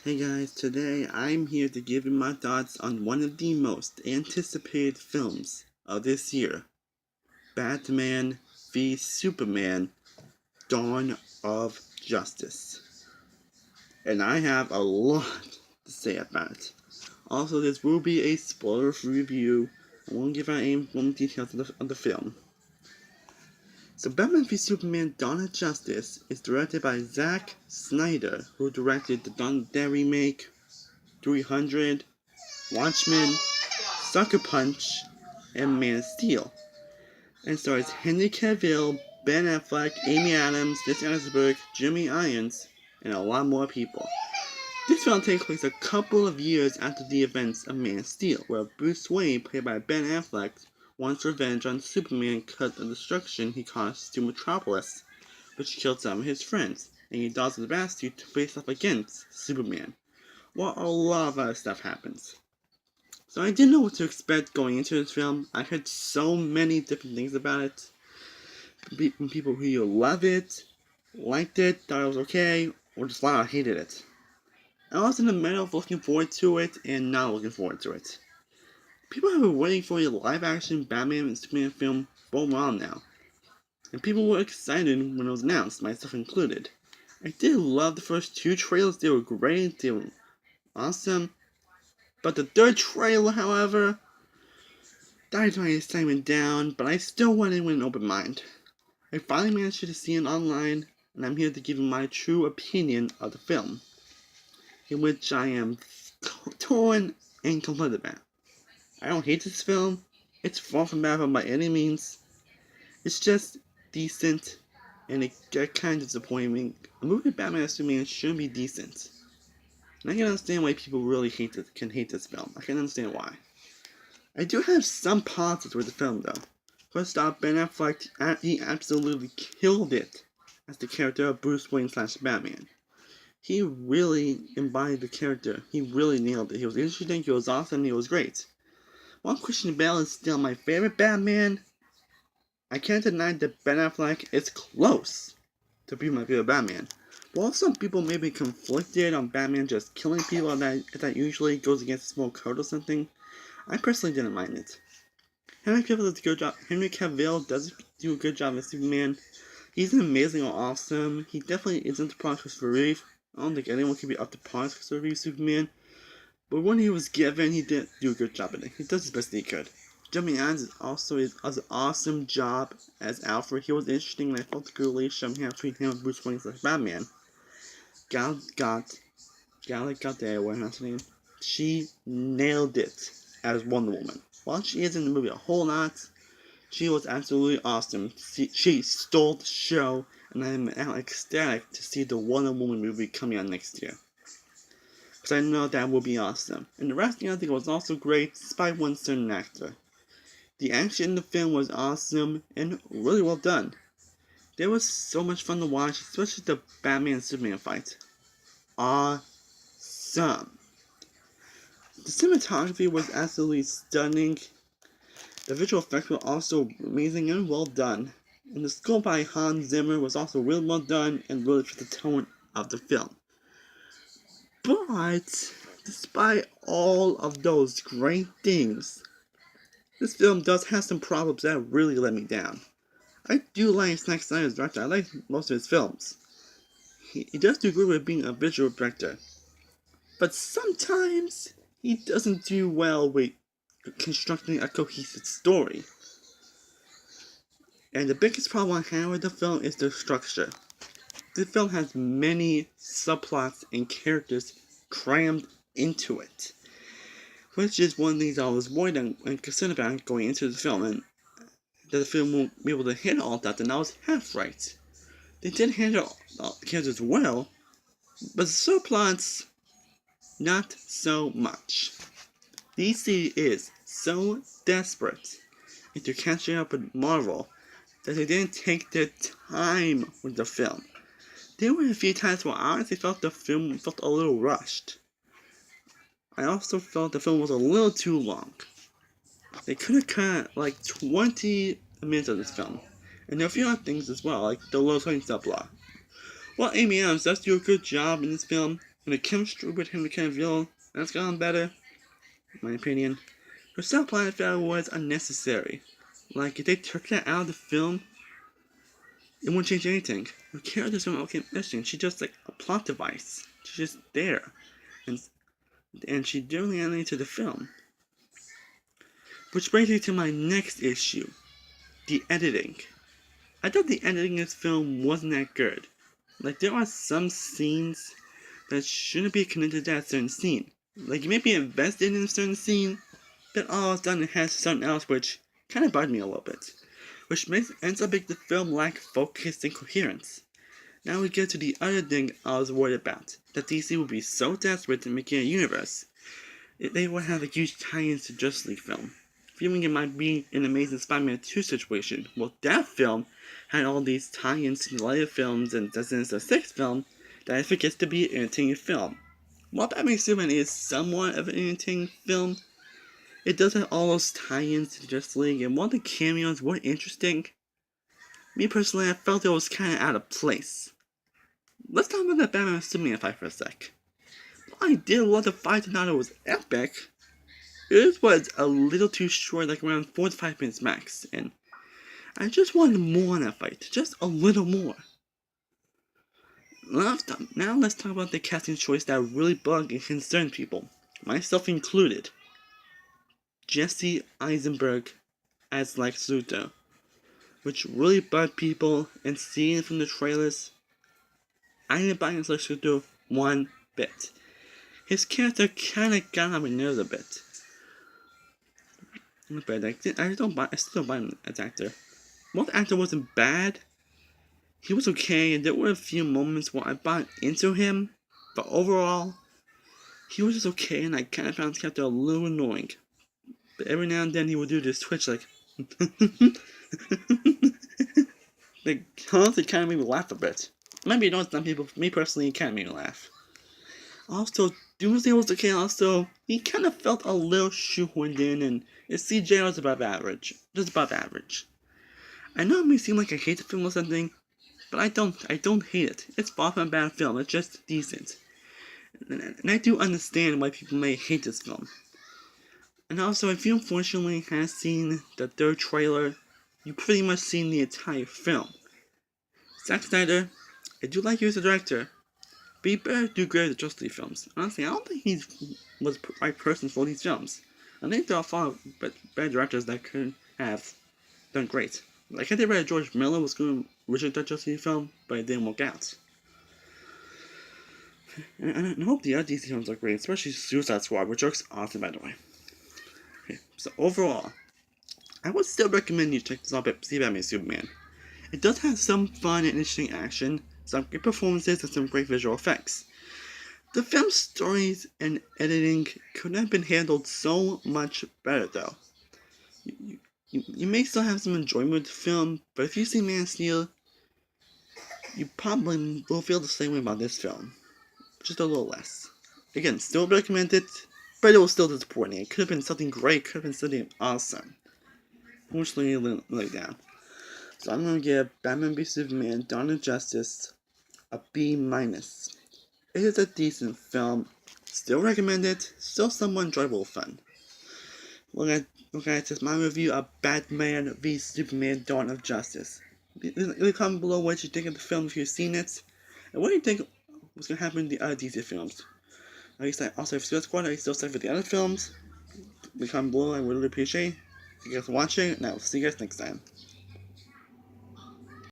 Hey guys, today I'm here to give you my thoughts on one of the most anticipated films of this year, Batman v Superman: Dawn of Justice. And I have a lot to say about it. Also, this will be a spoiler-free review. I won't give out any more details of the film. So Batman v Superman: Dawn of Justice is directed by Zack Snyder, who directed the Dawn of the Dead remake, 300, Watchmen, Sucker Punch, and Man of Steel, and stars Henry Cavill, Ben Affleck, Amy Adams, Jesse Eisenberg, Jeremy Irons, and a lot more people. This film takes place a couple of years after the events of Man of Steel, where Bruce Wayne, played by Ben Affleck, wants revenge on Superman because of the destruction he caused to Metropolis, which killed some of his friends, and he does his best to face up against Superman, while a lot of other stuff happens. So I didn't know what to expect going into this film. I heard so many different things about it. From people who either love it, liked it, thought it was okay, or just flat out hated it. I was in the middle of looking forward to it and not looking forward to it. People have been waiting for a live-action Batman and Superman film for a while now, and people were excited when it was announced, myself included. I did love the first two trailers. They were great, they were awesome. But the third trailer, however, died my excitement down, but I still went in with an open mind. I finally managed to see it online, and I'm here to give you my true opinion of the film, in which I am torn and conflicted about. I don't hate this film. It's far from bad by any means. It's just decent, and it got kind of disappointing. A movie Batman and Superman should be decent. And I can understand why people really can hate this film. I can understand why. I do have some positives with the film, though. First off, Ben Affleck, he absolutely killed it as the character of Bruce Wayne / Batman. He really embodied the character. He really nailed it. He was interesting, he was awesome, he was great. While Christian Bale is still my favorite Batman, I can't deny that Ben Affleck is close to being my favorite Batman. While some people may be conflicted on Batman just killing people that usually goes against a small code or something, I personally didn't mind it. Henry Cavill does a good job. Henry Cavill does do a good job as Superman. He's amazing or awesome. He definitely isn't the par Christopher Reeve. I don't think anyone can be up to par with Christopher Reeve Superman. But when he was given, he did do a good job in it. He does his best that he could. Jeremy Irons does an awesome job as Alfred. He was interesting, and I felt the good relationship between him and Bruce Wayne / Batman. Gal Gadot, what's her name? She nailed it as Wonder Woman. While she is in the movie a whole lot, she was absolutely awesome. She stole the show, and I'm ecstatic to see the Wonder Woman movie coming out next year. Because I know that will be awesome. And the rest of the thing was also great, despite one certain actor. The action in the film was awesome and really well done. There was so much fun to watch, especially the Batman and Superman fight. Awesome. The cinematography was absolutely stunning. The visual effects were also amazing and well done. And the score by Hans Zimmer was also really well done and really fit the tone of the film. But, despite all of those great things, this film does have some problems that really let me down. I do like Zack Snyder's director. I like most of his films. He does do good with being a visual director. But sometimes he doesn't do well with constructing a cohesive story. And the biggest problem I have with the film is the structure. The film has many subplots and characters crammed into it, which is one of the things I was worried and concerned about going into the film, and that the film won't be able to handle all that, and I was half right. They did handle the characters well, but the subplots, not so much. DC is so desperate into catching up with Marvel that they didn't take their time with the film. There were a few times where I honestly felt the film felt a little rushed. I also felt the film was a little too long. They could have cut like 20 minutes of this film. And there are a few other things as well, like the Lois Lane subplot. Well, Amy Adams does do a good job in this film. And the chemistry with him and Cavill, that's gotten better, in my opinion. Her subplot felt was unnecessary. Like, if they took that out of the film, it wouldn't change anything. Her character's not okay missing. She's just like a plot device. She's just there. And she didn't really add anything to the film. Which brings me to my next issue. The editing. I thought the editing in this film wasn't that good. Like, there are some scenes that shouldn't be connected to that certain scene. Like, you may be invested in a certain scene, but all of a sudden it has something else which kind of bothered me a little bit. Which ends up making the film lack focus and coherence. Now we get to the other thing I was worried about. That DC would be so desperate to make it a universe. They would have a huge tie-ins to Justice League film. Feeling it might be an Amazing Spider-Man 2 situation. Well, that film had all these tie-ins to the later films and the Sinister Six film that I think gets to be an entertaining film. While Batman Superman is somewhat of an entertaining film, it does have all those tie-ins to Justice League, and while the cameos were interesting, me personally, I felt it was kind of out of place. Let's talk about that Batman Superman fight for a sec. While I did love the fight and thought it was epic, it was a little too short, like around 4 to 5 minutes max, and I just wanted more on that fight, just a little more. Now let's talk about the casting choice that really bugged and concerned people, myself included. Jesse Eisenberg as Lex Luthor, which really bugged people, and seeing from the trailers, I didn't buy his Lex Luthor one bit. His character kinda got on my nerves a bit. But I still don't buy him as actor. While the actor wasn't bad, he was okay, and there were a few moments where I bought into him, but overall, he was just okay, and I kinda found his character a little annoying. But every now and then he would do this twitch like like honestly kinda made me laugh a bit. Maybe you know some people, me personally, it kinda made me laugh. Also, Doomsday was okay, also, he kinda felt a little shoehorned in, and his CJ was above average. Just above average. I know it may seem like I hate the film or something, but I don't hate it. It's far from a bad film, it's just decent. And I do understand why people may hate this film. And also, if you unfortunately have seen the third trailer, you've pretty much seen the entire film. Zack Snyder, I do like you as a director, but he better do great at the Justice League films. Honestly, I don't think he was the right person for these films. I think there are far better directors that could have done great. Like, I think read George Miller was going to originally do a Justice League film, but it didn't work out. And I hope the other DC films are great, especially Suicide Squad, which looks awesome, by the way. Okay, so overall, I would still recommend you check this out, see Batman Superman. It does have some fun and interesting action, some great performances, and some great visual effects. The film's stories and editing could have been handled so much better, though. You may still have some enjoyment with the film, but if you see Man of Steel, you probably will feel the same way about this film. Just a little less. Again, still recommend it, but it was still disappointing. It could have been something great, could have been something awesome. Unfortunately, it let down. So I'm gonna give Batman v Superman: Dawn of Justice a B-. It is a decent film. Still recommend it. Still somewhat enjoyable fun. Look at just my review of Batman v Superman: Dawn of Justice. Leave a comment below what you think of the film if you've seen it, and what do you think was gonna happen in the other DC films. Also, if Suicide Squad, are you still excited for the other films? Leave a comment below. I would really appreciate you guys watching, and I will see you guys next time.